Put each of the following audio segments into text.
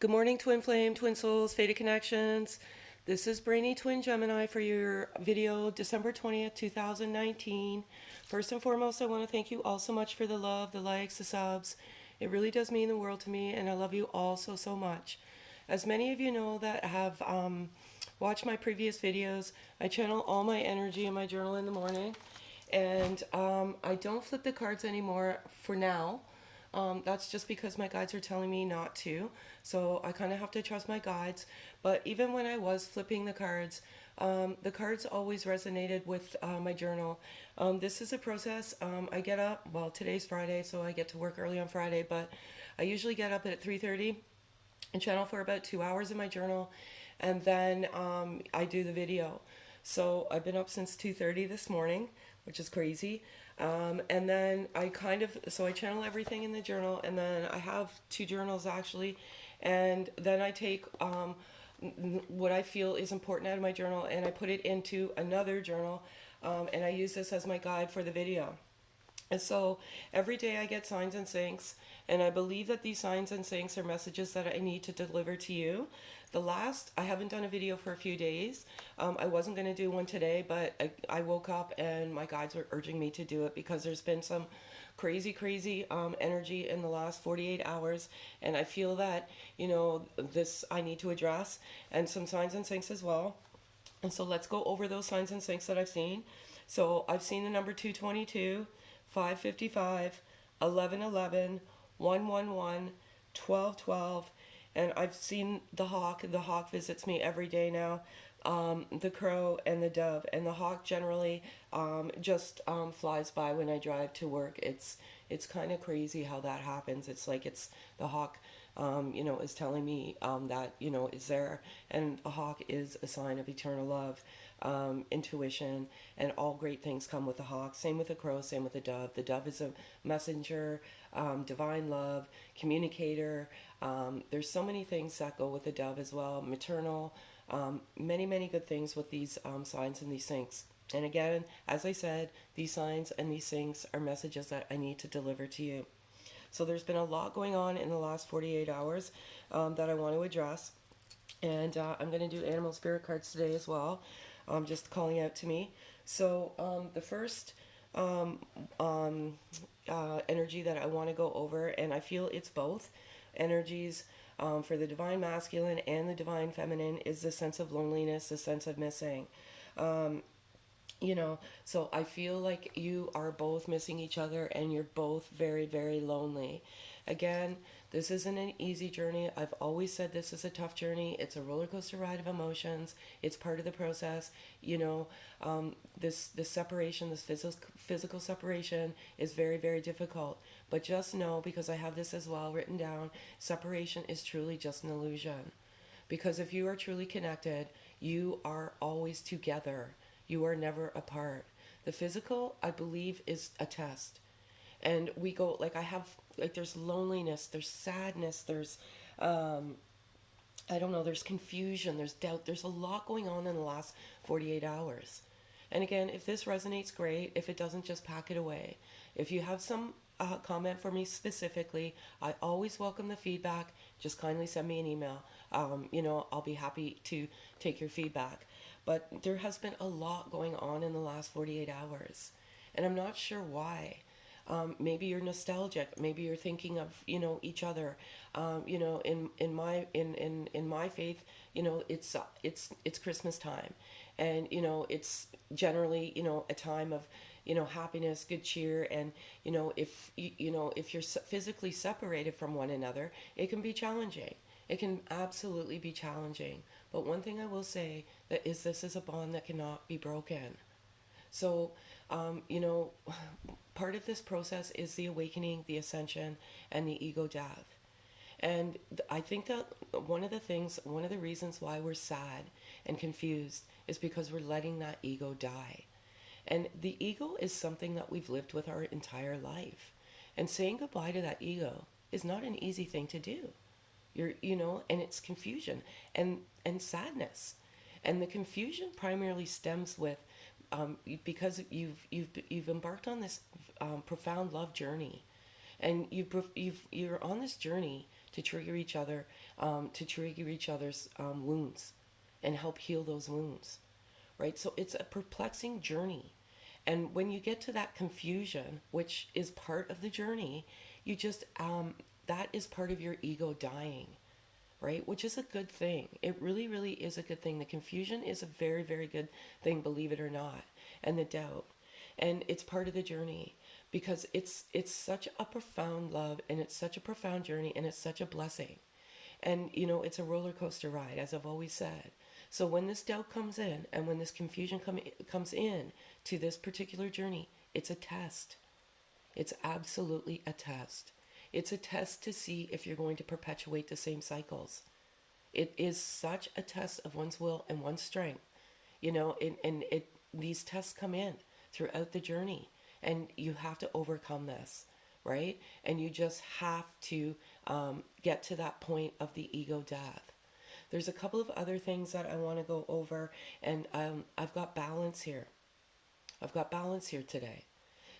Good morning, Twin Flame, Twin Souls, Fated Connections. This is Brainy Twin Gemini for your video, December 20th, 2019. First and foremost, I want to thank you all so much for the love, the likes, the subs. It really does mean the world to me, and I love you all so, so much. As many of you know that have watched my previous videos, I channel all my energy in my journal in the morning. And I don't flip the cards anymore for now. That's just because my guides are telling me not to. So I kind of have to trust my guides. But even when I was flipping the cards always resonated with my journal. This is a process. I get up, well, today's Friday, so I get to work early on Friday, but I usually get up at 3:30 and channel for about 2 hours in my journal. And then I do the video. So I've been up since 2:30 this morning, which is crazy. And then so I channel everything in the journal, and then I have two journals actually. And then I take what I feel is important out of my journal and I put it into another journal. And I use this as my guide for the video. And so every day I get signs and syncs, and I believe that these signs and syncs are messages that I need to deliver to you. I haven't done a video for a few days. I wasn't going to do one today, but I woke up and my guides were urging me to do it because there's been some crazy energy in the last 48 hours. And I feel that, this I need to address, and some signs and syncs as well. And so let's go over those signs and syncs that I've seen. So I've seen the number 222, 555, 1111, 111, 1212, and I've seen the hawk. The hawk visits me every day now. The crow and the dove, and the hawk generally just flies by when I drive to work. It's kind of crazy how that happens. It's like it's the hawk, is telling me that is there, and a hawk is a sign of eternal love. Intuition, and all great things come with the hawk. Same with the crow, same with the dove. The dove is a messenger, divine love, communicator. There's so many things that go with the dove as well. Maternal, many good things with these signs and these syncs. And again, as I said, these signs and these syncs are messages that I need to deliver to you. So there's been a lot going on in the last 48 hours that I want to address. And I'm going to do animal spirit cards today as well. Just calling out to me. So the first energy that I want to go over, and I feel it's both energies for the divine masculine and the divine feminine, is the sense of loneliness, the sense of missing. So I feel like you are both missing each other and you're both very lonely. Again, this isn't an easy journey. I've always said this is a tough journey. It's a roller coaster ride of emotions. It's part of the process. This separation, this physical separation is very difficult. But just know, because I have this as well written down, separation is truly just an illusion. Because if you are truly connected, you are always together. You are never apart. The physical, I believe, is a test. And we go, there's loneliness, there's sadness, there's, there's confusion, there's doubt. There's a lot going on in the last 48 hours. And again, if this resonates, great. If it doesn't, just pack it away. If you have some comment for me specifically, I always welcome the feedback. Just kindly send me an email. I'll be happy to take your feedback. But there has been a lot going on in the last 48 hours. And I'm not sure why. Maybe you're nostalgic. Maybe you're thinking of each other. In my faith, it's Christmas time, and it's generally a time of happiness, good cheer, and if you're physically separated from one another, it can be challenging. It can absolutely be challenging. But one thing I will say that is this is a bond that cannot be broken. So, part of this process is the awakening, the ascension, and the ego death. And I think that one of the reasons why we're sad and confused is because we're letting that ego die. And the ego is something that we've lived with our entire life. And saying goodbye to that ego is not an easy thing to do. And it's confusion and sadness. And the confusion primarily stems with because you've embarked on this profound love journey, and you're on this journey to trigger each other, to trigger each other's wounds and help heal those wounds, right? So it's a perplexing journey. And when you get to that confusion, which is part of the journey, you just, that is part of your ego dying, right? Which is a good thing. It really, really is a good thing. The confusion is a very, very good thing, believe it or not, and the doubt. And it's part of the journey because it's such a profound love and it's such a profound journey and it's such a blessing. And it's a roller coaster ride, as I've always said. So when this doubt comes in and when this confusion comes in to this particular journey, it's a test. It's absolutely a test. It's a test to see if you're going to perpetuate the same cycles. It is such a test of one's will and one's strength, and these tests come in throughout the journey, and you have to overcome this, right? And you just have to get to that point of the ego death. There's a couple of other things that I want to go over, and I've got balance here. I've got balance here today.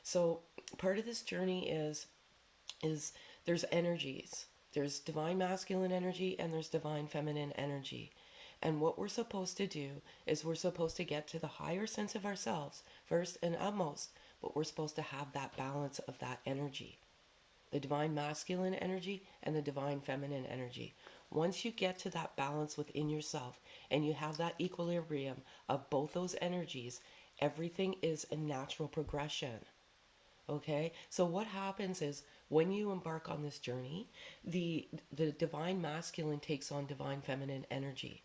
So part of this journey is there's energies. There's divine masculine energy and there's divine feminine energy. And what we're supposed to do is we're supposed to get to the higher sense of ourselves first and utmost, but we're supposed to have that balance of that energy. The divine masculine energy and the divine feminine energy. Once you get to that balance within yourself and you have that equilibrium of both those energies, everything is a natural progression. Okay, so what happens is when you embark on this journey, the divine masculine takes on divine feminine energy,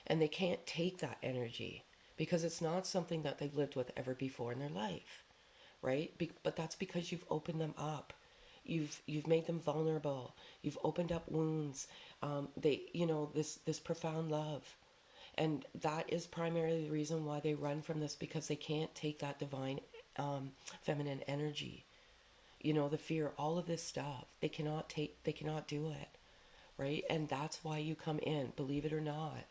and they can't take that energy because it's not something that they've lived with ever before in their life, right? But that's because you've opened them up, you've made them vulnerable, you've opened up wounds, this profound love. And that is primarily the reason why they run from this, because they can't take that divine feminine energy. The fear, all of this stuff, they cannot do it, right? And that's why you come in, believe it or not.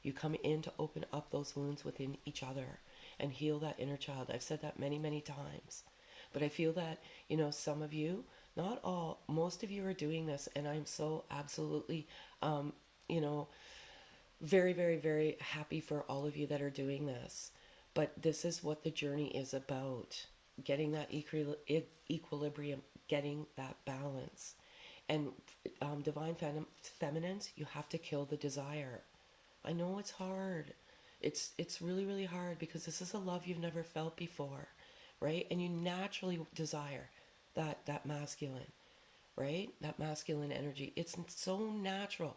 You come in to open up those wounds within each other and heal that inner child. I've said that many, many times. But I feel that, some of you, not all, most of you are doing this, and I'm so absolutely, very, very, very happy for all of you that are doing this. But this is what the journey is about. Getting that equilibrium, getting that balance. And divine feminines, you have to kill the desire. I know it's hard. It's really, really hard because this is a love you've never felt before, right? And you naturally desire that masculine, right? That masculine energy. It's so natural.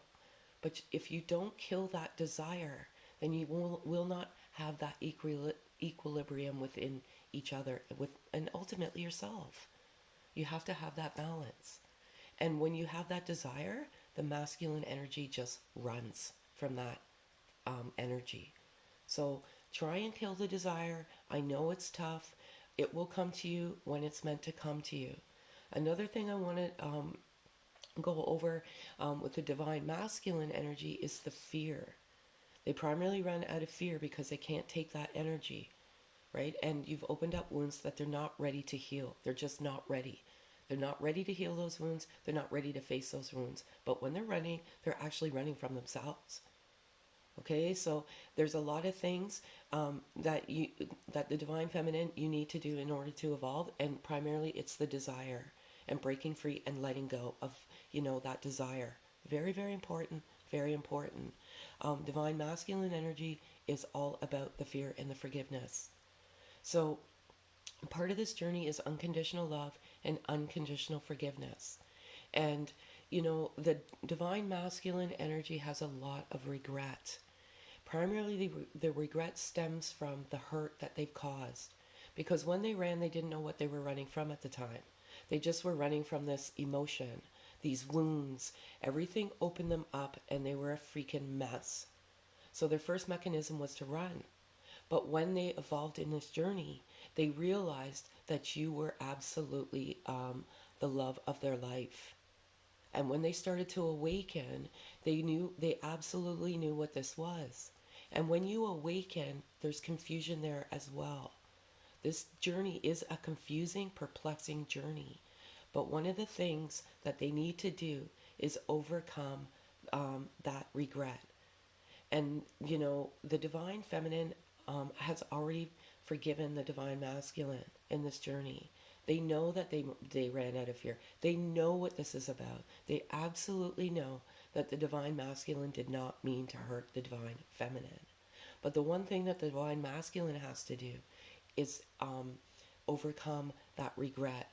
But if you don't kill that desire, then you will not have that equilibrium within each other and ultimately yourself. You have to have that balance. And when you have that desire, the masculine energy just runs from that energy. So try and kill the desire. I know it's tough. It will come to you when it's meant to come to you. Another thing I want to go over with the divine masculine energy is the fear. They primarily run out of fear because they can't take that energy, right? And you've opened up wounds that they're not ready to heal. They're just not ready. They're not ready to heal those wounds. They're not ready to face those wounds. But when they're running, they're actually running from themselves. Okay, so there's a lot of things that the divine feminine you need to do in order to evolve, and primarily it's the desire and breaking free and letting go of that desire. Very, very important. Very important. Divine masculine energy is all about the fear and the forgiveness. So part of this journey is unconditional love and unconditional forgiveness. And the divine masculine energy has a lot of regret. Primarily, the regret stems from the hurt that they've caused. Because when they ran, they didn't know what they were running from at the time. They just were running from this emotion, these wounds. Everything opened them up, and they were a freaking mess. So their first mechanism was to run. But when they evolved in this journey, they realized that you were absolutely the love of their life. And when they started to awaken, they absolutely knew what this was. And when you awaken, there's confusion there as well. This journey is a confusing, perplexing journey. But one of the things that they need to do is overcome that regret. And, the divine feminine has already forgiven the divine masculine in this journey. They know that they ran out of fear. They know what this is about. They absolutely know that the divine masculine did not mean to hurt the divine feminine. But the one thing that the divine masculine has to do is overcome that regret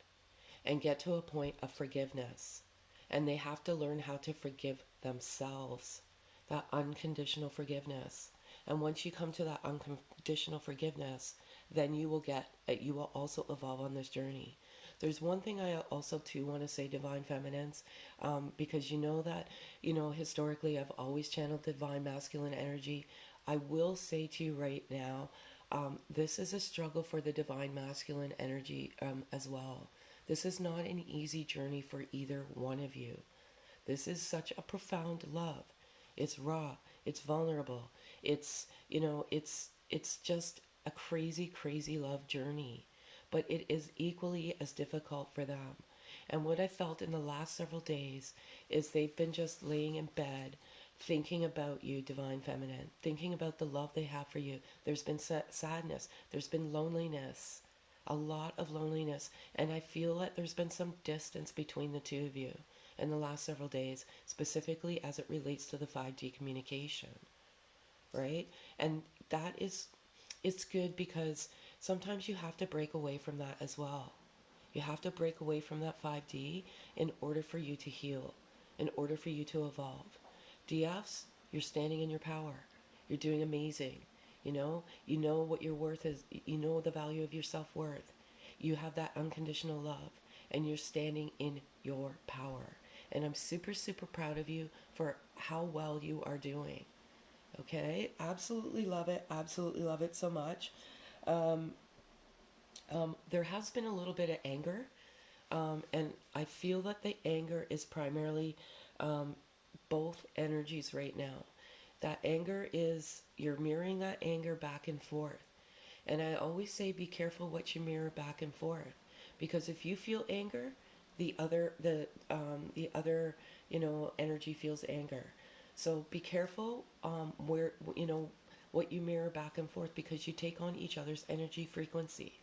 and get to a point of forgiveness. And they have to learn how to forgive themselves, that unconditional forgiveness. And once you come to that unconditional forgiveness, then you will also evolve on this journey. There's one thing I also too want to say, divine feminines, because that, historically I've always channeled divine masculine energy. I will say to you right now, this is a struggle for the divine masculine energy as well. This is not an easy journey for either one of you. This is such a profound love. It's raw, it's vulnerable. It's just a crazy, crazy love journey. But it is equally as difficult for them. And what I felt in the last several days is they've been just laying in bed thinking about you, divine feminine, thinking about the love they have for you. There's been sadness, there's been loneliness, a lot of loneliness, and I feel that there's been some distance between the two of you in the last several days, specifically as it relates to the 5D communication, right? And that is, it's good because sometimes you have to break away from that as well. You have to break away from that 5D in order for you to heal, in order for you to evolve. DFs, you're standing in your power. You're doing amazing. You know what your worth is. You know the value of your self-worth. You have that unconditional love, and you're standing in your power. And I'm super, super proud of you for how well you are doing. Okay? Absolutely love it. Absolutely love it so much. There has been a little bit of anger, and I feel that the anger is primarily both energies right now. That anger is, you're mirroring that anger back and forth. And I always say be careful what you mirror back and forth, because if you feel anger, the other energy feels anger. So be careful where what you mirror back and forth, because you take on each other's energy frequency.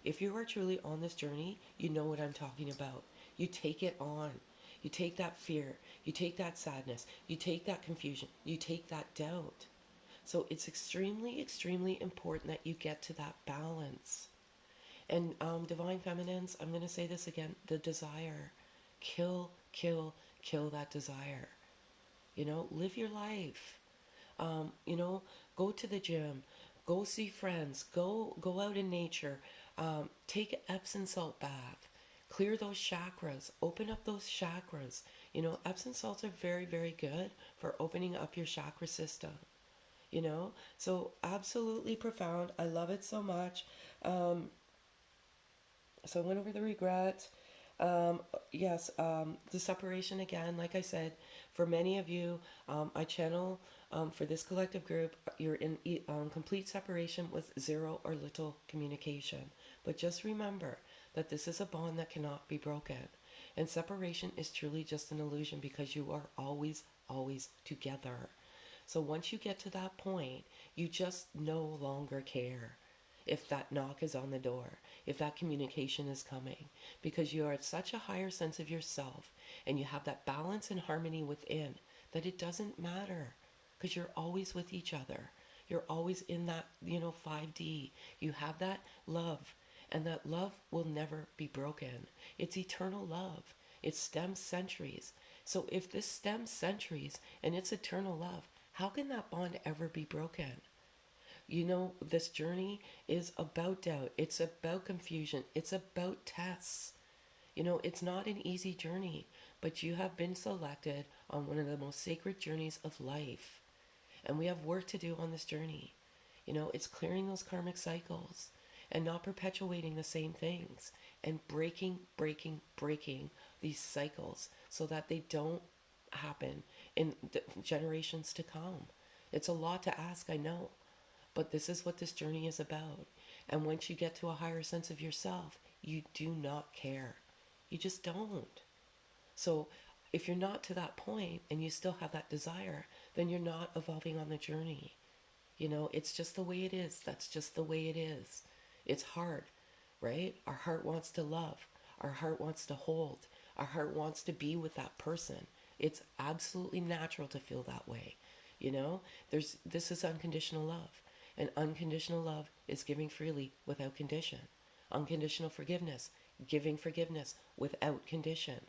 If you are truly on this journey, you know what I'm talking about. You take it on. You take that fear, you take that sadness, you take that confusion, you take that doubt. So it's extremely, extremely important that you get to that balance. And divine feminines, I'm going to say this again, the desire. Kill, kill, kill that desire. Live your life. Go to the gym, go see friends, go out in nature, take an Epsom salt bath. Clear those chakras. Open up those chakras. Epsom salts are very, very good for opening up your chakra system. So absolutely profound. I love it so much. So I went over the regret. Yes, the separation again, like I said, for many of you, I channel for this collective group, you're in complete separation with zero or little communication. But just remember that this is a bond that cannot be broken. And separation is truly just an illusion, because you are always, always together. So once you get to that point, you just no longer care if that knock is on the door, if that communication is coming, because you are at such a higher sense of yourself and you have that balance and harmony within that it doesn't matter, because you're always with each other. You're always in that, 5D. You have that love, and that love will never be broken. It's eternal love. It stems centuries. So if this stems centuries and it's eternal love, how can that bond ever be broken? This journey is about doubt. It's about confusion. It's about tests. It's not an easy journey, but you have been selected on one of the most sacred journeys of life. And we have work to do on this journey. It's clearing those karmic cycles and not perpetuating the same things, and breaking these cycles so that they don't happen in the generations to come. It's a lot to ask, I know, but this is what this journey is about. And once you get to a higher sense of yourself, you do not care. You just don't. So if you're not to that point and you still have that desire, then you're not evolving on the journey. It's just the way it is. That's just the way it is. It's hard, right? Our heart wants to love. Our heart wants to hold. Our heart wants to be with that person. It's absolutely natural to feel that way. This is unconditional love. And unconditional love is giving freely without condition. Unconditional forgiveness, giving forgiveness without condition,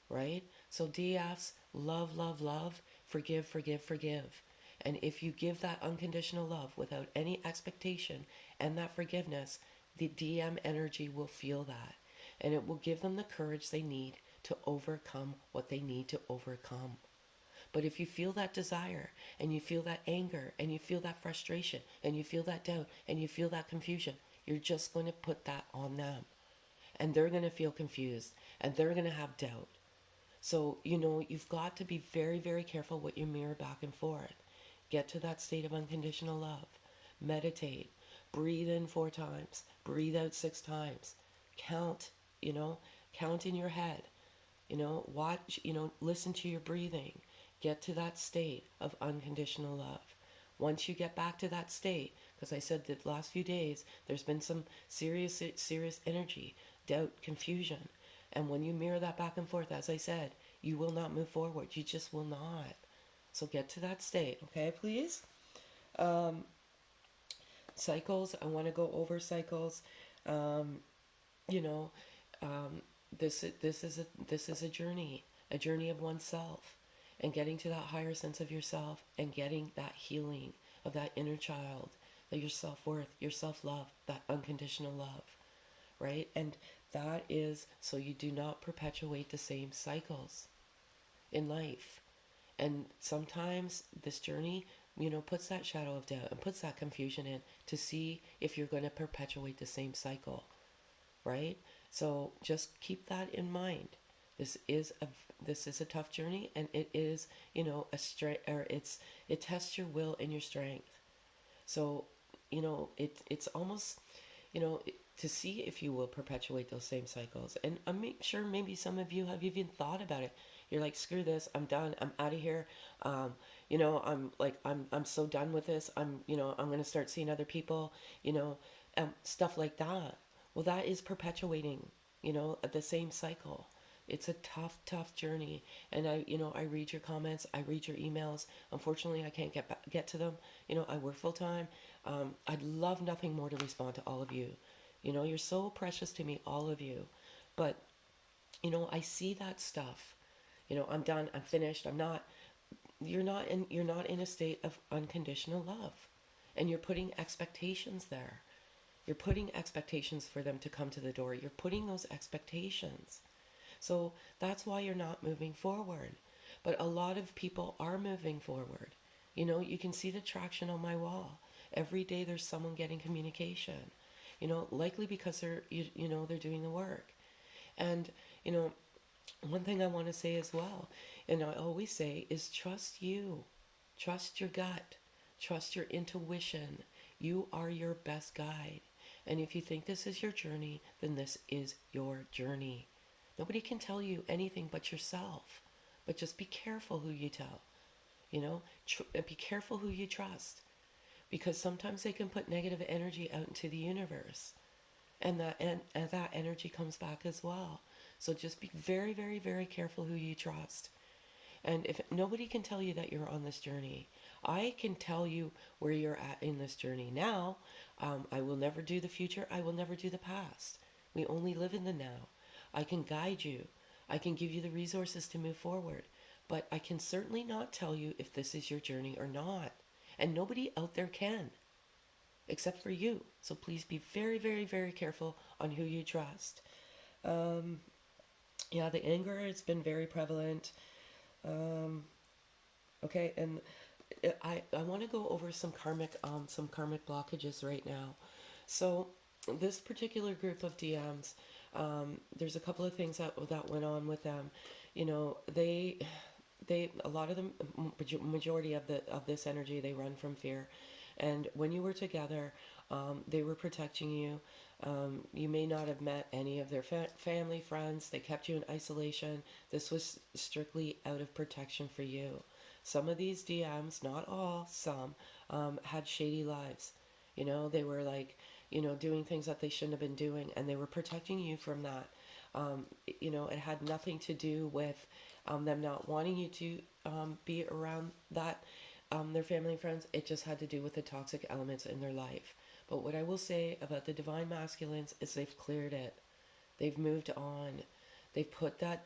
right? So DFs, love, love, love, forgive, forgive, forgive. And if you give that unconditional love without any expectation and that forgiveness, the DM energy will feel that. And it will give them the courage they need to overcome what they need to overcome. But if you feel that desire and you feel that anger and you feel that frustration and you feel that doubt and you feel that confusion, you're just going to put that on them. And they're going to feel confused and they're going to have doubt. So, you've got to be very, very careful what you mirror back and forth. Get to that state of unconditional love. Meditate. Breathe in 4 times. Breathe out 6 times. Count, count in your head. Watch, listen to your breathing. Get to that state of unconditional love. Once you get back to that state, because I said that the last few days, there's been some serious energy, doubt, confusion. And when you mirror that back and forth, as I said, you will not move forward. You just will not. So get to that state, okay, please? Cycles, I want to go over cycles. This is a journey of oneself, and getting to that higher sense of yourself and getting that healing of that inner child, that your self-worth, your self-love, that unconditional love, right? And that is so you do not perpetuate the same cycles in life. And sometimes this journey, puts that shadow of doubt and puts that confusion in to see if you're going to perpetuate the same cycle, right? So just keep that in mind. This is a tough journey, and it is, it tests your will and your strength. So, it's almost, to see if you will perpetuate those same cycles. And I'm sure maybe some of you have even thought about it. You're like, screw this, I'm done, I'm out of here. I'm so done with this. I'm going to start seeing other people, stuff like that. Well, that is perpetuating, the same cycle. It's a tough journey. And I read your comments, I read your emails. Unfortunately, I can't get to them. I work full time. I'd love nothing more to respond to all of you. You're so precious to me, all of you. But, I see that stuff. I'm done, I'm finished, you're not in a state of unconditional love. And you're putting expectations there. You're putting expectations for them to come to the door. You're putting those expectations. So that's why you're not moving forward. But a lot of people are moving forward. You can see the traction on my wall. Every day there's someone getting communication. Likely because they're doing the work. And, one thing I want to say as well, and I always say, is trust you. Trust your gut. Trust your intuition. You are your best guide. And if you think this is your journey, then this is your journey. Nobody can tell you anything but yourself. But just be careful who you tell. Be careful who you trust. Because sometimes they can put negative energy out into the universe. And that energy comes back as well. So just be very, very, very careful who you trust. And if nobody can tell you that you're on this journey, I can tell you where you're at in this journey now. I will never do the future. I will never do the past. We only live in the now. I can guide you. I can give you the resources to move forward. But I can certainly not tell you if this is your journey or not. And nobody out there can, except for you. So please be very, very, very careful on who you trust. The anger has been very prevalent. Okay, and I want to go over some karmic blockages right now. So this particular group of DMs, there's a couple of things that went on with them. They a lot of them, majority of this energy, they run from fear. And when you were together, they were protecting you. You may not have met any of their family, friends. They kept you in isolation. This was strictly out of protection for you. Some of these DMs, not all, some, had shady lives. You know, they were like, you know, doing things that they shouldn't have been doing, and they were protecting you from that. You know, it had nothing to do with them not wanting you to be around that, their family and friends. It just had to do with the toxic elements in their life. But what I will say about the divine masculines is they've cleared it. They've moved on. They put that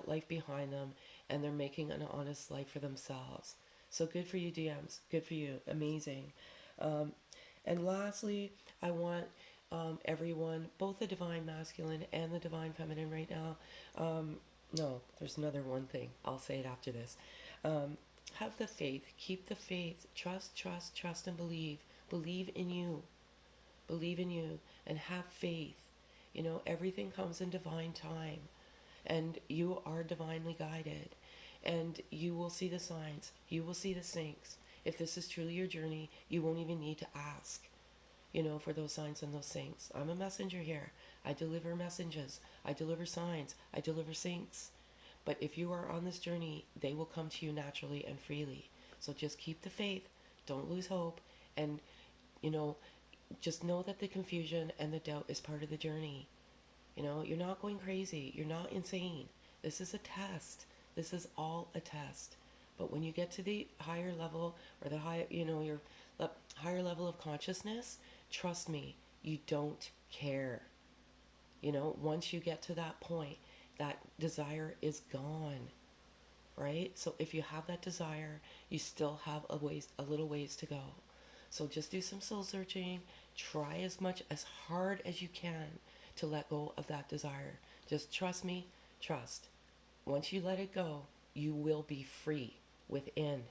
life behind them, and they're making an honest life for themselves. So good for you, DMs. Good for you. Amazing. Um, and lastly, I want everyone, both the divine masculine and the divine feminine right now. No, there's another one thing. I'll say it after this. Um, have the faith. Keep the faith. Trust, trust, trust, and believe. Believe in you. Believe in you and have faith. You know, everything comes in divine time, and you are divinely guided, and you will see the signs. You will see the syncs. If this is truly your journey, you won't even need to ask, you know, for those signs and those syncs. I'm a messenger here. I deliver messages. I deliver signs. I deliver syncs. But if you are on this journey, they will come to you naturally and freely. So just keep the faith. Don't lose hope. And, you know, just know that the confusion and the doubt is part of the journey. You know, you're not going crazy. You're not insane. This is a test. This is all a test. But when you get to the higher level, or the high, you know, your higher level of consciousness, trust me, you don't care. You know, once you get to that point, that desire is gone, right? So if you have that desire, you still have a little ways to go. So just do some soul searching. Try as hard as you can to let go of that desire. Just trust me, trust. Once you let it go, you will be free within,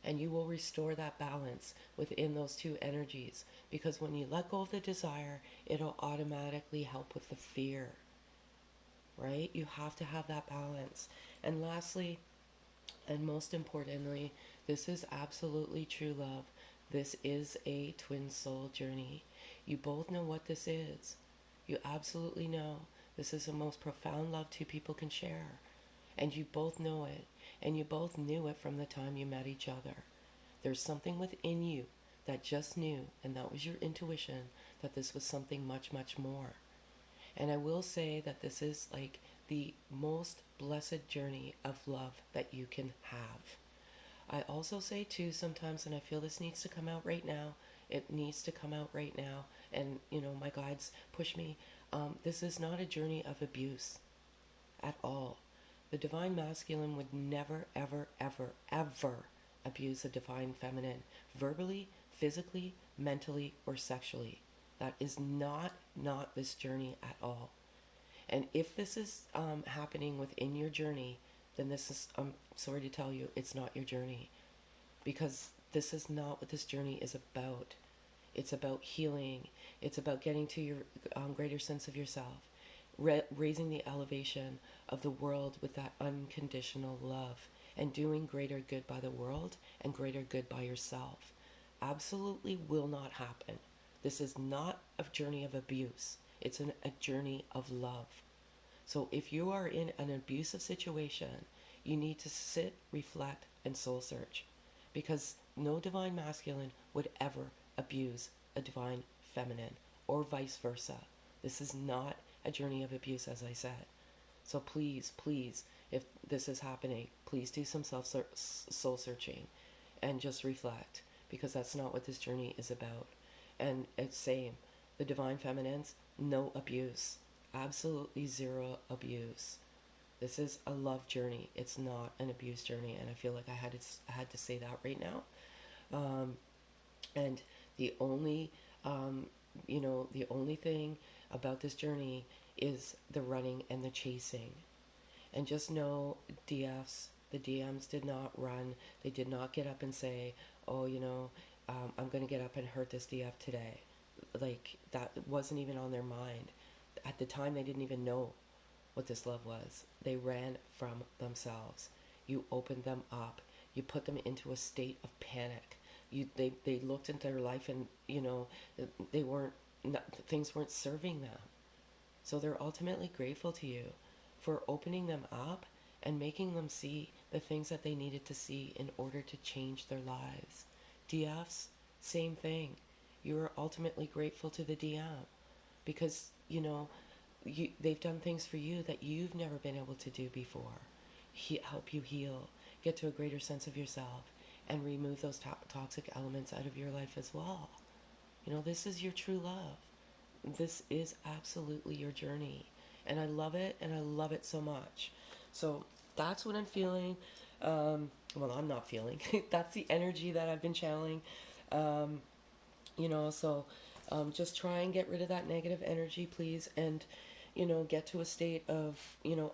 and you will restore that balance within those two energies, because when you let go of the desire, it'll automatically help with the fear, right? You have to have that balance. And lastly, and most importantly, this is absolutely true love. This is a twin soul journey. You both know what this is. You absolutely know. This is the most profound love two people can share. And you both know it. And you both knew it from the time you met each other. There's something within you that just knew, and that was your intuition, that this was something much, much more. And I will say that this is like the most blessed journey of love that you can have. I also say too sometimes, and I feel this needs to come out right now, it needs to come out right now, and you know, my guides push me, this is not a journey of abuse at all. The divine masculine would never, ever, ever, ever abuse a divine feminine, verbally, physically, mentally, or sexually. That is not this journey at all. And if this is happening within your journey, then this is, I'm sorry to tell you, it's not your journey. Because this is not what this journey is about. It's about healing. It's about getting to your greater sense of yourself. Raising the elevation of the world with that unconditional love. And doing greater good by the world and greater good by yourself. Absolutely will not happen. This is not a journey of abuse. It's a journey of love. So if you are in an abusive situation, you need to sit, reflect, and soul search. Because no divine masculine would ever abuse a divine feminine, or vice versa. This is not a journey of abuse, as I said. So please, please, if this is happening, please do some soul searching and just reflect, because that's not what this journey is about. And it's same, the divine feminines, no abuse. Absolutely zero abuse. This is a love journey. It's not an abuse journey, and I feel like I had to say that right now. And the only, the only thing about this journey is the running and the chasing. And just know, the DMs did not run. They did not get up and say, oh, I'm going to get up and hurt this DF today. Like, that wasn't even on their mind. At the time, they didn't even know what this love was. They ran from themselves. You opened them up. You put them into a state of panic. they looked into their life and, they weren't, things weren't serving them. So they're ultimately grateful to you for opening them up and making them see the things that they needed to see in order to change their lives. DFs, same thing. You are ultimately grateful to the DM because, they've done things for you that you've never been able to do before. Help you heal, get to a greater sense of yourself, and remove those toxic elements out of your life as well. This is your true love. This is absolutely your journey. And I love it, and I love it so much. So that's what I'm feeling. Well, I'm not feeling. That's the energy that I've been channeling. So just try and get rid of that negative energy, please. And, get to a state of,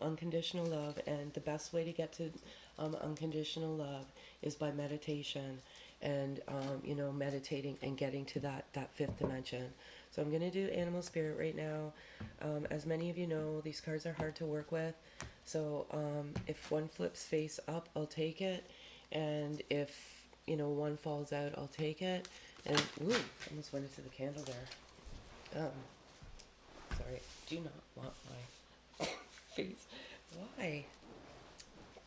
unconditional love. And the best way to get to unconditional love is by meditation and, meditating and getting to that fifth dimension. So I'm going to do Animal Spirit right now. As many of you know, these cards are hard to work with. So if one flips face up, I'll take it. And if, one falls out, I'll take it. And, ooh, almost went into the candle there. Sorry, do not want my face. Why?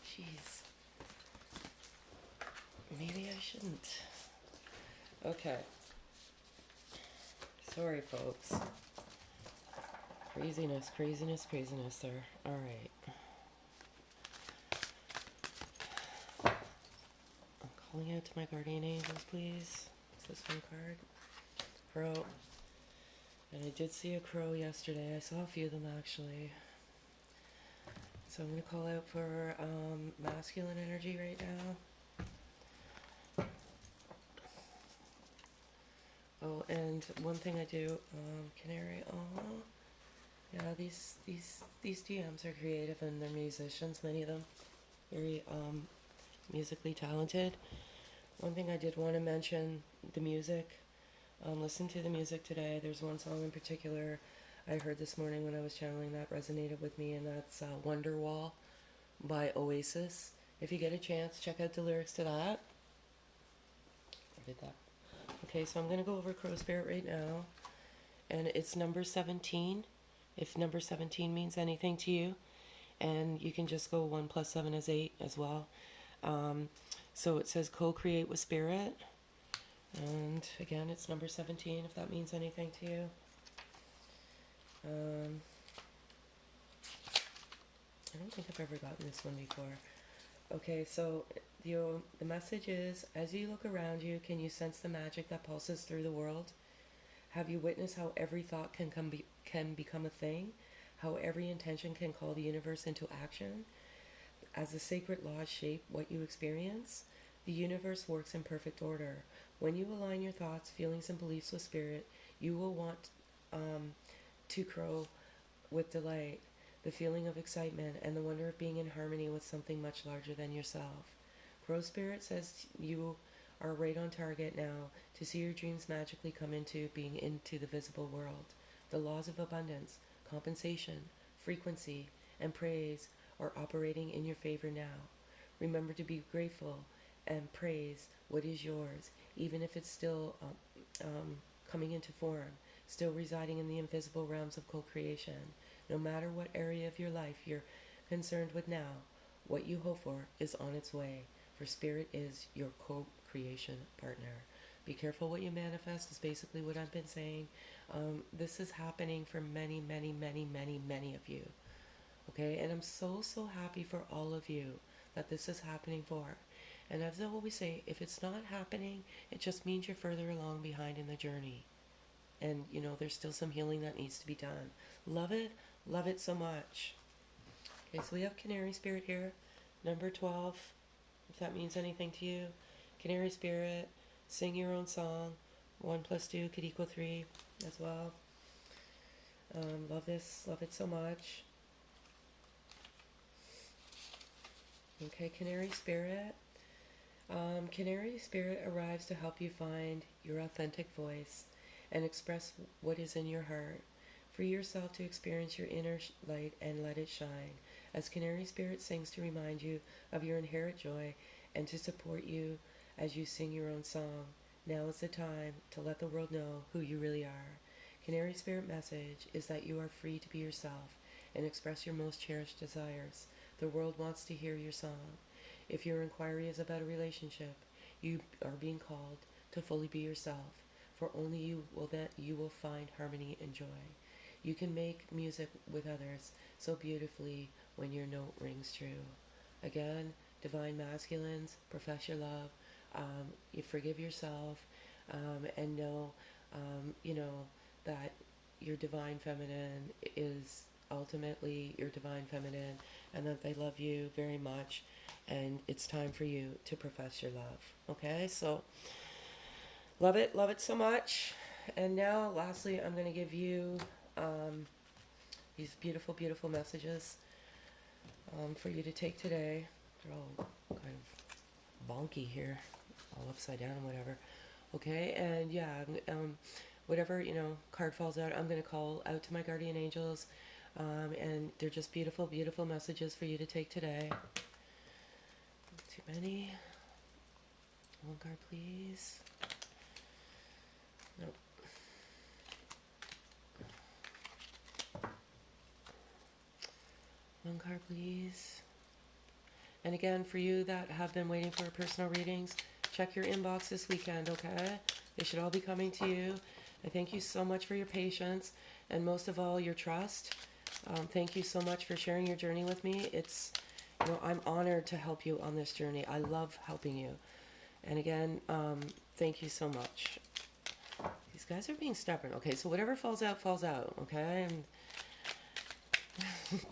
Jeez. Maybe I shouldn't. Okay. Sorry, folks. Craziness there. Alright. I'm calling out to my guardian angels, please. What's this one card? Crow. And I did see a crow yesterday. I saw a few of them, actually. So I'm going to call out for masculine energy right now. Oh, and one thing I do, Canary, yeah, these DMs are creative and they're musicians, many of them, very musically talented. One thing I did want to mention, the music. Listen to the music today. There's one song in particular I heard this morning when I was channeling that resonated with me, and that's Wonderwall by Oasis. If you get a chance, check out the lyrics to that. I did that. Okay, so I'm going to go over Crow Spirit right now, and it's number 17, if number 17 means anything to you, and you can just go 1 + 7 is 8 as well. So it says co-create with spirit, and again, it's number 17, if that means anything to you. I don't think I've ever gotten this one before. Okay, so the message is, as you look around you, can you sense the magic that pulses through the world? Have you witnessed how every thought can become a thing? How every intention can call the universe into action? As the sacred laws shape what you experience, the universe works in perfect order. When you align your thoughts, feelings, and beliefs with spirit, you will want to crow with delight, the feeling of excitement, and the wonder of being in harmony with something much larger than yourself. Crow Spirit says you are right on target now to see your dreams magically come into being into the visible world. The laws of abundance, compensation, frequency, and praise are operating in your favor now. Remember to be grateful and praise what is yours, even if it's still coming into form, still residing in the invisible realms of co-creation. No matter what area of your life you're concerned with now, what you hope for is on its way, for Spirit is your co-creation partner. Be careful what you manifest is basically what I've been saying. This is happening for many, many, many, many, many of you. Okay, and I'm so happy for all of you that this is happening for. And as I always say, if it's not happening, it just means you're further along behind in the journey. And, there's still some healing that needs to be done. Love it so much. Okay, so we have Canary Spirit here, number 12, if that means anything to you. Canary Spirit, sing your own song. 1 + 2 could equal 3 as well. Love it so much. Okay, Canary Spirit. Canary Spirit arrives to help you find your authentic voice and express what is in your heart. Free yourself to experience your inner light and let it shine, as Canary Spirit sings to remind you of your inherent joy and to support you as you sing your own song. Now is the time to let the world know who you really are. Canary Spirit message is that you are free to be yourself and express your most cherished desires. The world wants to hear your song. If your inquiry is about a relationship, you are being called to fully be yourself, for only you will find harmony and joy. You can make music with others so beautifully when your note rings true. Again, divine masculines, profess your love, you forgive yourself, and know, that your divine feminine is ultimately your divine feminine, and that they love you very much, and it's time for you to profess your love. Okay, so love it so much. And now, lastly, I'm going to give you these beautiful, beautiful messages for you to take today. They're all kind of bonky here, all upside down and whatever. Okay, and yeah, whatever, card falls out, I'm going to call out to my guardian angels, and they're just beautiful, beautiful messages for you to take today. Too many. One card, please. Nope. One card, please. And again, for you that have been waiting for personal readings, check your inbox this weekend, okay? They should all be coming to you. I thank you so much for your patience, and most of all, your trust. Thank you so much for sharing your journey with me. It's, I'm honored to help you on this journey. I love helping you. And again, thank you so much. These guys are being stubborn. Okay, so whatever falls out, okay? And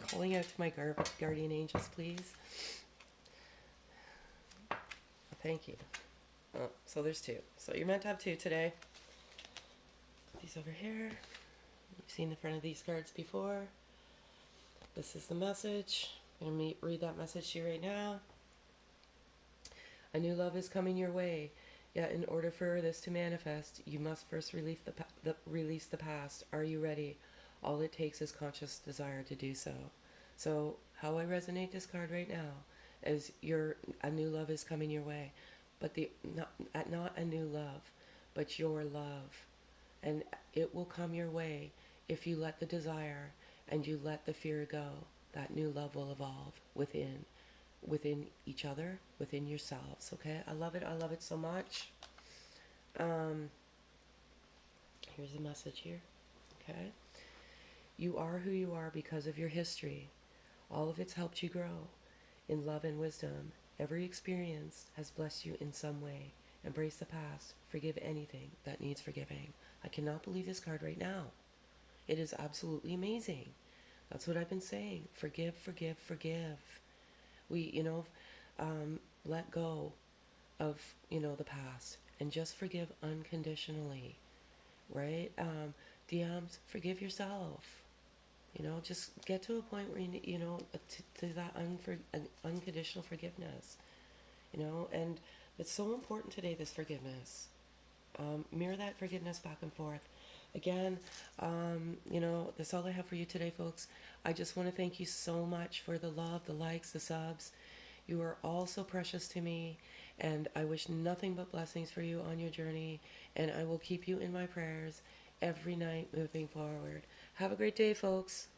calling out to my guardian angels, please. Thank you. Oh, so there's two. So you're meant to have two today. These over here. You've seen the front of these cards before. This is the message. I'm going to read that message to you right now. A new love is coming your way. Yet in order for this to manifest, you must first release the past. Are you ready? All it takes is conscious desire to do so. So how I resonate this card right now is a new love is coming your way. But not a new love, but your love. And it will come your way if you let the desire and you let the fear go. That new love will evolve within each other, within yourselves, okay? I love it so much. Here's a message here, okay? You are who you are because of your history. All of it's helped you grow in love and wisdom. Every experience has blessed you in some way. Embrace the past. Forgive anything that needs forgiving. I cannot believe this card right now. It is absolutely amazing. That's what I've been saying. Forgive, forgive, forgive. We, let go of, the past and just forgive unconditionally, right? DMs, forgive yourself. Just get to a point where to that unconditional forgiveness, and it's so important today, this forgiveness. Mirror that forgiveness back and forth. Again, that's all I have for you today, folks. I just want to thank you so much for the love, the likes, the subs. You are all so precious to me, and I wish nothing but blessings for you on your journey, and I will keep you in my prayers every night moving forward. Have a great day, folks.